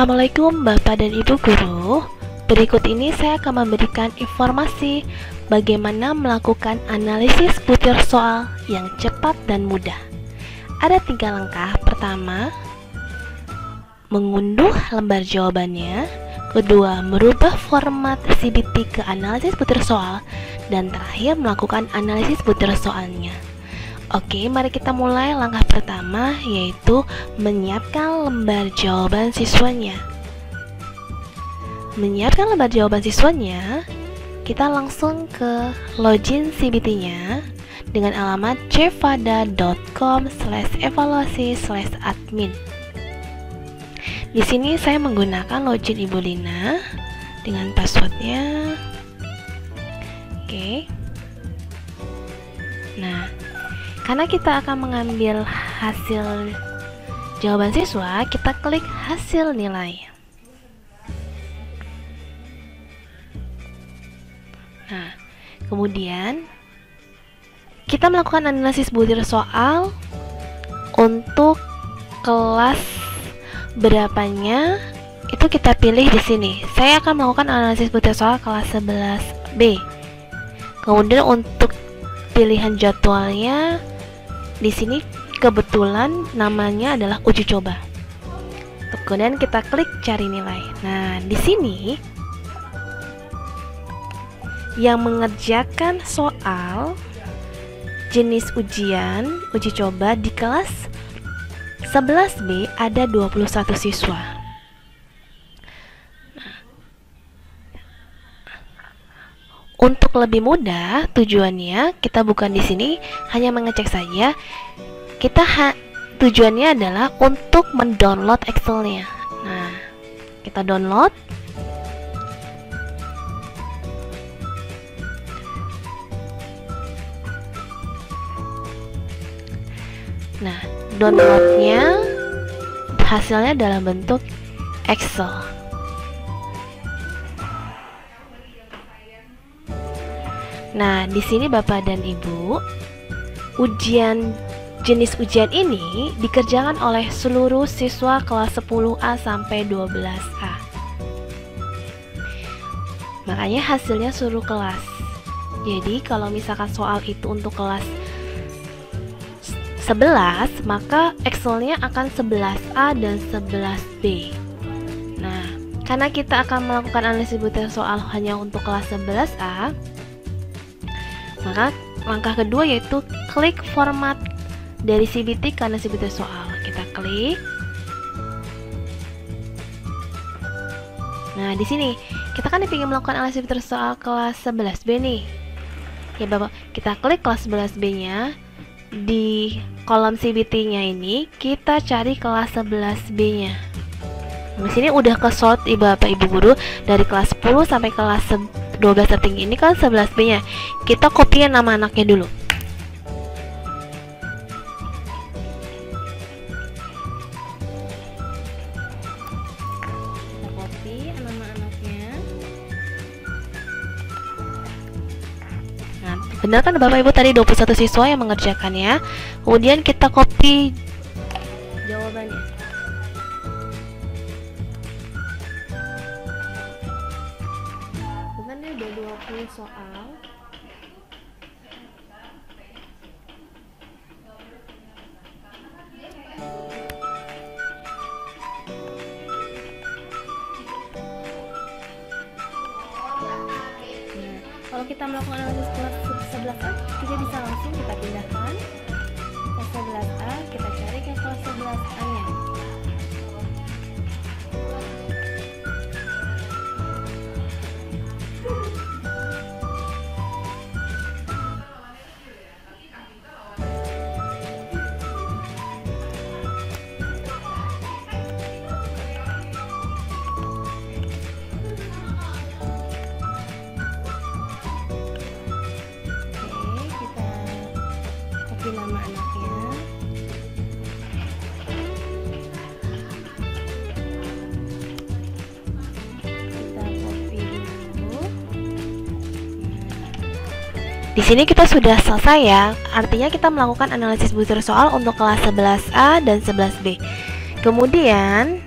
Assalamualaikum Bapak dan Ibu Guru. Berikut ini saya akan memberikan informasi bagaimana melakukan analisis butir soal yang cepat dan mudah. Ada 3 langkah. Pertama, mengunduh lembar jawabannya. Kedua, merubah format CBT ke analisis butir soal. Dan terakhir, melakukan analisis butir soalnya. Oke, mari kita mulai langkah pertama, yaitu menyiapkan lembar jawaban siswanya. Menyiapkan lembar jawaban siswanya, kita langsung ke login CBT-nya dengan alamat cevada.com/evaluasi/admin. Di sini saya menggunakan login Ibu Lina dengan passwordnya. Oke. Nah, karena kita akan mengambil hasil jawaban siswa, kita klik hasil nilai. Nah, kemudian kita melakukan analisis butir soal untuk kelas berapanya, itu kita pilih di sini. Saya akan melakukan analisis butir soal kelas 11B. Kemudian untuk pilihan jadwalnya, di sini kebetulan namanya adalah uji coba. Kemudian kita klik cari nilai. Nah, di sini yang mengerjakan soal jenis ujian uji coba di kelas 11B ada 21 siswa. Untuk lebih mudah, tujuannya kita bukan di sini hanya mengecek saja. Tujuannya adalah untuk mendownload Excel-nya. Nah, kita download. Nah, downloadnya hasilnya dalam bentuk Excel. Nah, di sini Bapak dan Ibu, jenis ujian ini dikerjakan oleh seluruh siswa kelas 10A sampai 12A. Makanya hasilnya seluruh kelas. Jadi, kalau misalkan soal itu untuk kelas 11, maka Excel-nya akan 11A dan 11B. Nah, karena kita akan melakukan analisis butir soal hanya untuk kelas 11A, maka langkah kedua yaitu klik format dari CBT ke analisis butir soal. Kita klik. Nah, di sini kita kan ingin melakukan analisis butir soal kelas 11B nih. Ya, Bapak, kita klik kelas 11B-nya. Di kolom CBT-nya ini kita cari kelas 11B-nya. Di sini udah ke sort Bapak Ibu Guru dari kelas 10 sampai kelas 12 tertinggi. Ini kan 11B-nya. Kita copy nama anaknya dulu. Kita copy nama anaknya. Nah, benar kan Bapak Ibu tadi 21 siswa yang mengerjakannya. Kemudian kita copy jawabannya. Bukan dia udah 20 soal. Kalau kita melakukan analisis kelas 11A, kita bisa langsung kita pindahkan ke 11A, kita cari ke kelas 11A-nya. Nama anaknya. Kita copy dulu. Di sini kita sudah selesai ya. Artinya kita melakukan analisis butir soal untuk kelas 11A dan 11B. Kemudian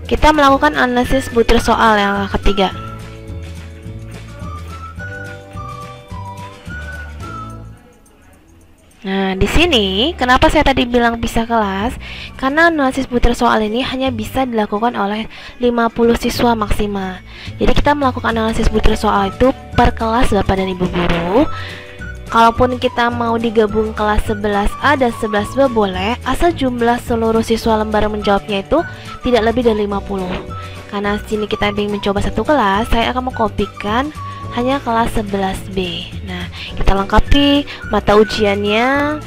kita melakukan analisis butir soal yang ketiga. Nah, di sini kenapa saya tadi bilang pisah kelas? Karena analisis butir soal ini hanya bisa dilakukan oleh 50 siswa maksimal. Jadi kita melakukan analisis butir soal itu per kelas Bapak dan Ibu guru. Kalaupun kita mau digabung kelas 11A dan 11B boleh, asal jumlah seluruh siswa lembar menjawabnya itu tidak lebih dari 50. Karena sini kita ingin mencoba satu kelas, saya akan mengkopikan hanya kelas 11B. Nah, kita lengkapi mata ujiannya,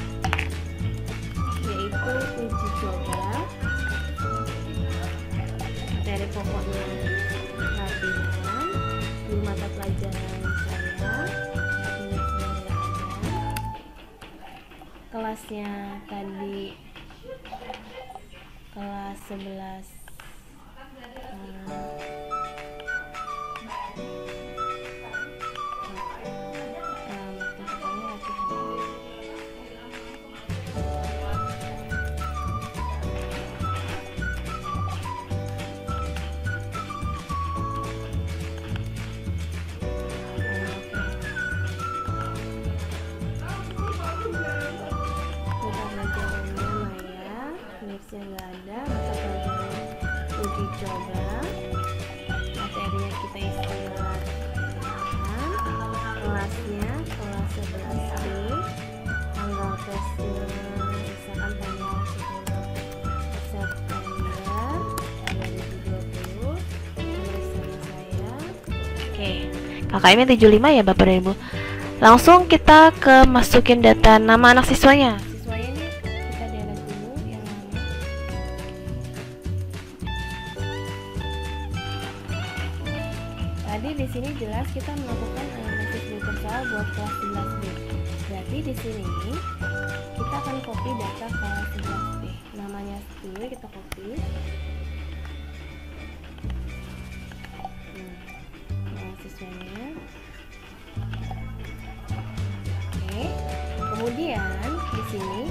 yaitu uji coba materi pokoknya latihan di mata pelajaran saya. Ini sebenarnya ada kelasnya tadi, kelas 11 yang nggak ada, mata pelajaran uji coba, materinya kita isi latihan, kelasnya kelas 11B, tanggal tesnya misalkan tanggal 10 September 2020, tulisan saya. Oke, KKM-nya 75 ya Bapak dan Ibu. Langsung kita ke masukin data nama anak siswanya. Tadi di sini jelas kita melakukan analisis butir soal buat kelas 11B. Berarti di sini kita akan copy data kelas 11B. Namanya dulu kita copy. Nama siswanya. Oke. Kemudian di sini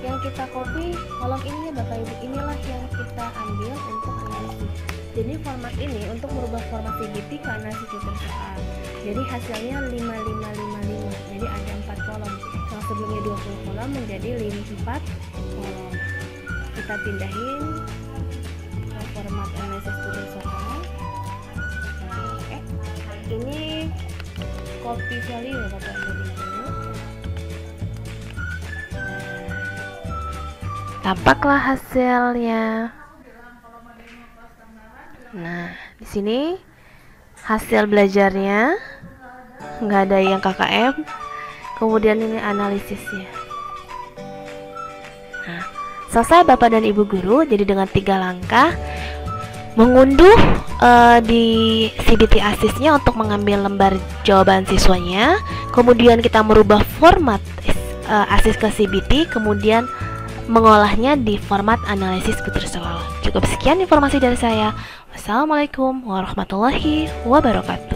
yang kita copy kolom ini ya Bapak Ibu, inilah yang kita ambil untuk analisis. Jadi format ini untuk merubah format CBT ke analisis butir soal. Jadi hasilnya 5555. Jadi ada 4 kolom. Yang sebelumnya 20 kolom menjadi 4 kolom. Kita pindahin ke format analisis butir soal. Nah, oke. Ini copy value ya Bapak Ibu. Tampaklah hasilnya. Nah, di sini hasil belajarnya nggak ada yang KKM. Kemudian ini analisisnya. Nah, selesai Bapak dan Ibu guru. Jadi dengan 3 langkah mengunduh di CBT ASIS-nya untuk mengambil lembar jawaban siswanya. Kemudian kita merubah format ASIS ke CBT. Kemudian mengolahnya di format analisis butir soal. Cukup sekian informasi dari saya. Wassalamualaikum warahmatullahi wabarakatuh.